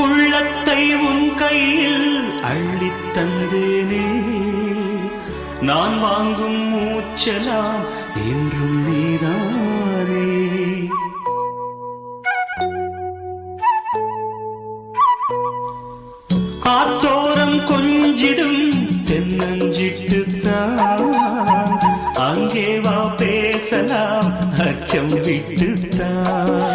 உள்ளத்தை உன் கையில் அள்ளித் தந்தேனே, நான் வாங்கும் மூச்சலாம் என்றும் நீதானே. ஆத்தோரம் கொஞ்சிடும் தென்னஞ்சிட்டுத்தான், அங்கே வா பேசலாம் அச்சம் விட்டுத்தான்.